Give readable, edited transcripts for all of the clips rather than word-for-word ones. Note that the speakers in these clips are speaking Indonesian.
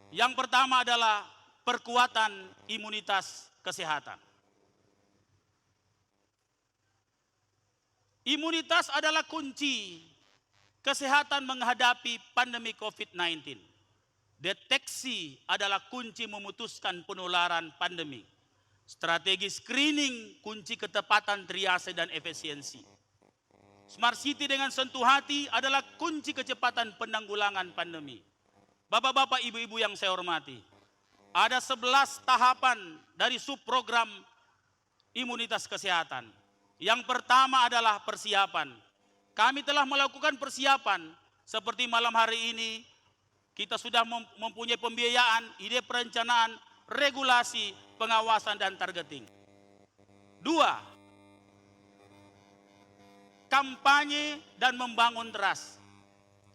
Yang pertama adalah perkuatan imunitas kesehatan. Imunitas adalah kunci kesehatan menghadapi pandemi COVID-19. Deteksi adalah kunci memutuskan penularan pandemi. Strategi screening kunci ketepatan triase dan efisiensi. Smart City dengan sentuh hati adalah kunci kecepatan penanggulangan pandemi. Bapak-bapak, ibu-ibu yang saya hormati, ada 11 tahapan dari subprogram imunitas kesehatan. Yang pertama adalah persiapan. Kami telah melakukan persiapan seperti malam hari ini. Kita sudah mempunyai pembiayaan, ide perencanaan, regulasi, pengawasan, dan targeting. 2. Kampanye dan membangun trust.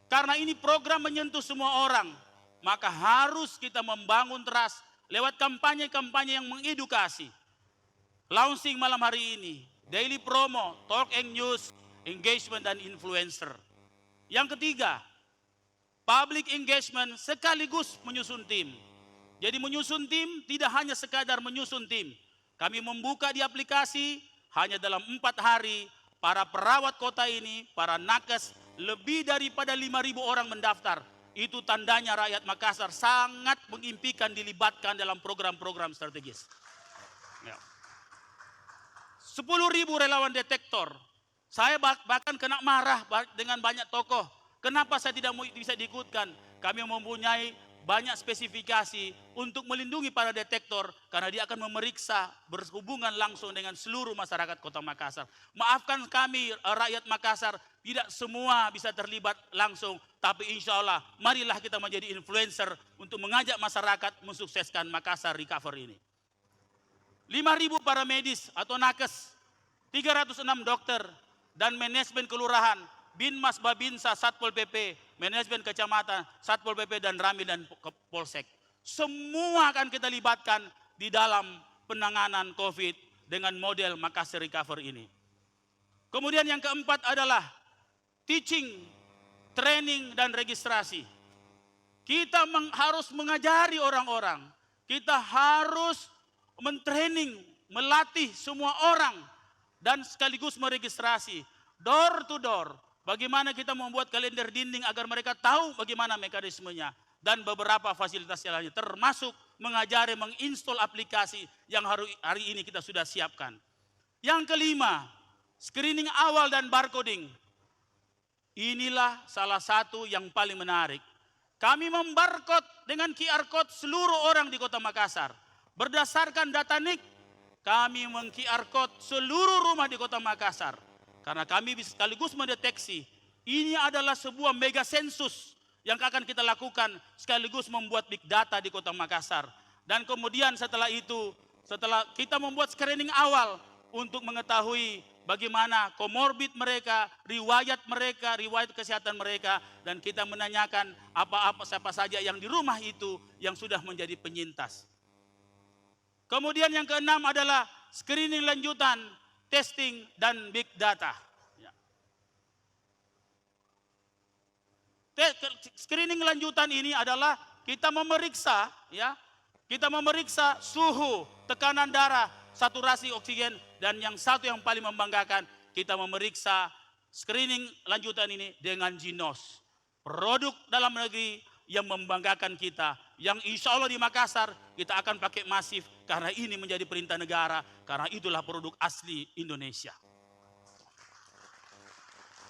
Karena ini program menyentuh semua orang, maka harus kita membangun trust lewat kampanye-kampanye yang mengedukasi. Launching malam hari ini, daily promo, talk and news, engagement, dan influencer. Yang ketiga, public engagement sekaligus menyusun tim. Jadi menyusun tim tidak hanya sekadar menyusun tim. Kami membuka di aplikasi hanya dalam 4 hari para perawat kota ini, para nakes, lebih daripada 5.000 orang mendaftar. Itu tandanya rakyat Makassar sangat mengimpikan dilibatkan dalam program-program strategis. Ya. 10.000 relawan detektor. Saya bahkan kena marah dengan banyak tokoh. Kenapa saya tidak bisa diikutkan? Kami mempunyai banyak spesifikasi untuk melindungi para detektor karena dia akan memeriksa berhubungan langsung dengan seluruh masyarakat Kota Makassar. Maafkan kami rakyat Makassar, tidak semua bisa terlibat langsung, tapi insya Allah marilah kita menjadi influencer untuk mengajak masyarakat mensukseskan Makassar Recover ini. 5.000 para medis atau nakes, 306 dokter, dan manajemen kelurahan, Binmas, Babinsa, Satpol PP, manajemen kecamatan, Satpol PP, dan Ramil dan Polsek. Semua akan kita libatkan di dalam penanganan COVID dengan model Makassar Recover ini. Kemudian yang keempat adalah teaching, training, dan registrasi. Kita harus mengajari orang-orang. Kita harus mentraining, melatih semua orang, dan sekaligus meregistrasi. Door to door. Bagaimana kita membuat kalender dinding agar mereka tahu bagaimana mekanismenya. Dan beberapa fasilitas yang lainnya. Termasuk mengajari menginstall aplikasi yang hari ini kita sudah siapkan. Yang kelima, screening awal dan barcoding. Inilah salah satu yang paling menarik. Kami membarcode dengan QR code seluruh orang di Kota Makassar. Berdasarkan data NIK, kami meng-QR code seluruh rumah di Kota Makassar. Karena kami bisa sekaligus mendeteksi, ini adalah sebuah mega sensus yang akan kita lakukan sekaligus membuat big data di Kota Makassar. Dan kemudian setelah itu, setelah kita membuat screening awal untuk mengetahui bagaimana komorbid mereka, riwayat kesehatan mereka, dan kita menanyakan siapa saja yang di rumah itu yang sudah menjadi penyintas. Kemudian yang keenam adalah screening lanjutan, testing, dan big data. Screening lanjutan ini adalah kita memeriksa, suhu, tekanan darah, saturasi oksigen, dan yang satu yang paling membanggakan, kita memeriksa screening lanjutan ini dengan Ginos, produk dalam negeri yang membanggakan kita, yang insya Allah di Makassar kita akan pakai masif karena ini menjadi perintah negara, karena itulah produk asli Indonesia.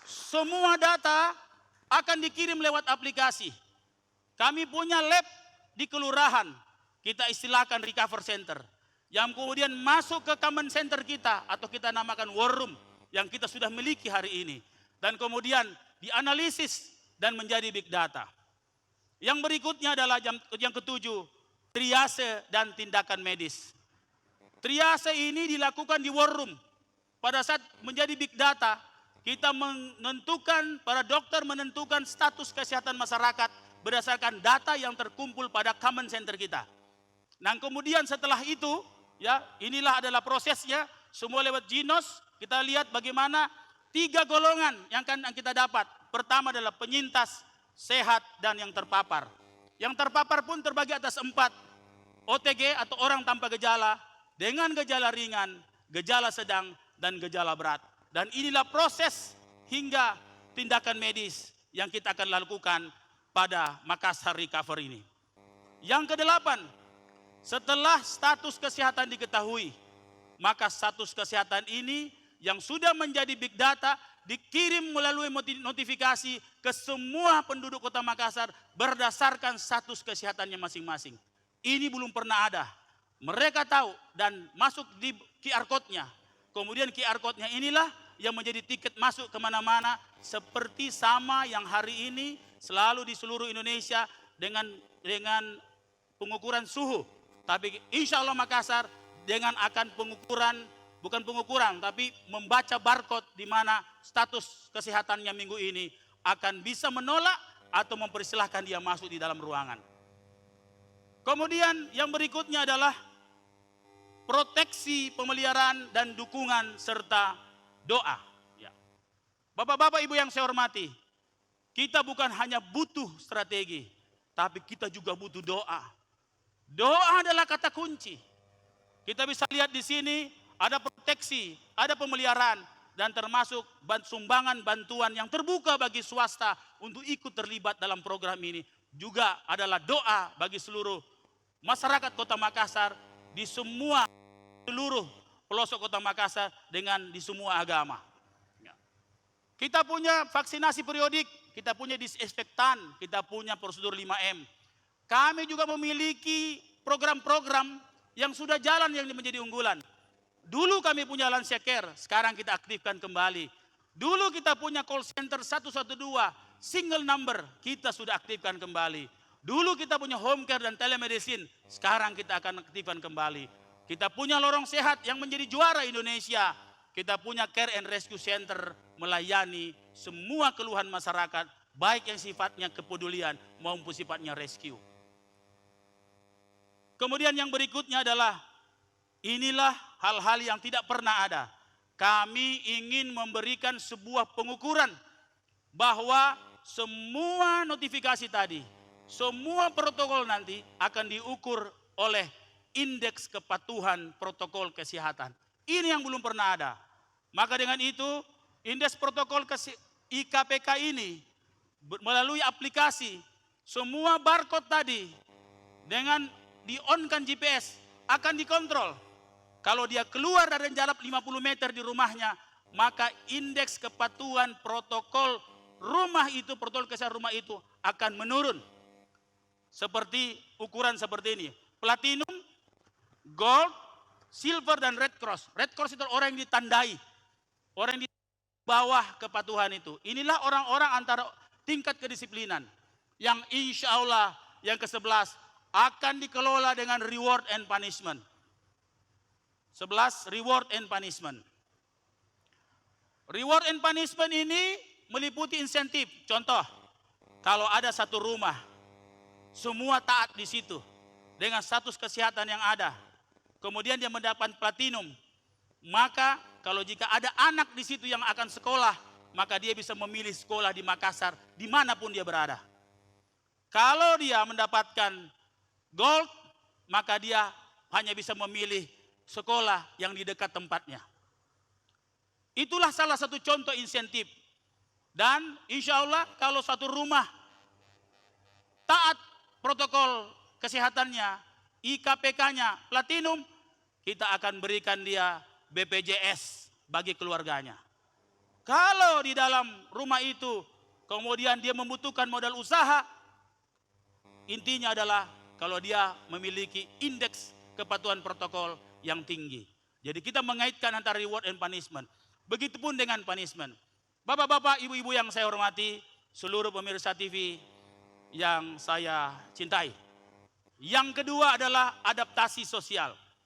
Semua data akan dikirim lewat aplikasi. Kami punya lab di kelurahan, kita istilahkan Recover Center, yang kemudian masuk ke common center kita atau kita namakan war room yang kita sudah miliki hari ini, dan kemudian dianalisis dan menjadi big data. Yang berikutnya adalah yang ketujuh, triase dan tindakan medis. Triase ini dilakukan di war room. Pada saat menjadi big data, kita menentukan, para dokter menentukan status kesehatan masyarakat berdasarkan data yang terkumpul pada common center kita. Nah kemudian setelah itu, inilah adalah prosesnya, semua lewat Ginos. Kita lihat bagaimana 3 golongan yang akan kita dapat. Pertama adalah penyintas, sehat, dan yang terpapar. Yang terpapar pun terbagi atas 4. OTG atau orang tanpa gejala, dengan gejala ringan, gejala sedang, dan gejala berat. Dan inilah proses hingga tindakan medis yang kita akan lakukan pada Makassar Recover ini. Yang ke-8, setelah status kesehatan diketahui, maka status kesehatan ini yang sudah menjadi big data dikirim melalui notifikasi ke semua penduduk Kota Makassar berdasarkan status kesehatannya masing-masing. Ini belum pernah ada. Mereka tahu dan masuk di QR code-nya. Kemudian QR code-nya inilah yang menjadi tiket masuk kemana-mana, seperti sama yang hari ini selalu di seluruh Indonesia dengan pengukuran suhu. Tapi insya Allah Makassar dengan akan bukan pengukuran, tapi membaca barcode di mana status kesehatannya minggu ini akan bisa menolak atau mempersilahkan dia masuk di dalam ruangan. Kemudian yang berikutnya adalah proteksi, pemeliharaan, dan dukungan serta doa. Ya. Bapak-bapak, ibu yang saya hormati, kita bukan hanya butuh strategi, tapi kita juga butuh doa. Doa adalah kata kunci. Kita bisa lihat di sini ada proteksi, ada pemeliharaan, dan termasuk sumbangan bantuan yang terbuka bagi swasta untuk ikut terlibat dalam program ini. Juga adalah doa bagi seluruh masyarakat Kota Makassar di seluruh pelosok Kota Makassar dengan di semua agama. Kita punya vaksinasi periodik, kita punya disinfektan, kita punya prosedur 5M. Kami juga memiliki program-program yang sudah jalan yang menjadi unggulan. Dulu kami punya Lansia Care, sekarang kita aktifkan kembali. Dulu kita punya call center 112, single number, kita sudah aktifkan kembali. Dulu kita punya home care dan telemedicine, sekarang kita akan aktifkan kembali. Kita punya lorong sehat yang menjadi juara Indonesia. Kita punya care and rescue center melayani semua keluhan masyarakat, baik yang sifatnya kepedulian maupun sifatnya rescue. Kemudian yang berikutnya adalah, inilah hal-hal yang tidak pernah ada. Kami ingin memberikan sebuah pengukuran bahwa semua notifikasi tadi, semua protokol nanti akan diukur oleh indeks kepatuhan protokol kesehatan. Ini yang belum pernah ada. Maka dengan itu, indeks protokol IKPK ini melalui aplikasi, semua barcode tadi dengan di-on-kan GPS akan dikontrol. Kalau dia keluar dari jarak 50 meter di rumahnya, maka indeks kepatuhan protokol rumah itu, protokol kesehatan rumah itu akan menurun. Seperti ukuran seperti ini. Platinum, gold, silver, dan red cross. Red cross itu orang yang ditandai. Orang yang di bawah kepatuhan itu. Inilah orang-orang antara tingkat kedisiplinan. Yang insya Allah yang ke-11 akan dikelola dengan reward and punishment. 11, reward and punishment. Reward and punishment ini meliputi insentif. Contoh, kalau ada satu rumah, semua taat di situ dengan status kesehatan yang ada. Kemudian dia mendapat platinum. Maka kalau jika ada anak di situ yang akan sekolah, maka dia bisa memilih sekolah di Makassar dimanapun dia berada. Kalau dia mendapatkan gold, maka dia hanya bisa memilih sekolah yang di dekat tempatnya. Itulah salah satu contoh insentif. Dan insya Allah kalau satu rumah taat protokol kesehatannya, IKPK-nya platinum, kita akan berikan dia BPJS bagi keluarganya. Kalau di dalam rumah itu kemudian dia membutuhkan modal usaha, intinya adalah kalau dia memiliki indeks kepatuhan protokol yang tinggi. Jadi kita mengaitkan antara reward and punishment. Begitupun dengan punishment. Bapak-bapak, ibu-ibu yang saya hormati, seluruh pemirsa TV yang saya cintai. Yang kedua adalah adaptasi sosial.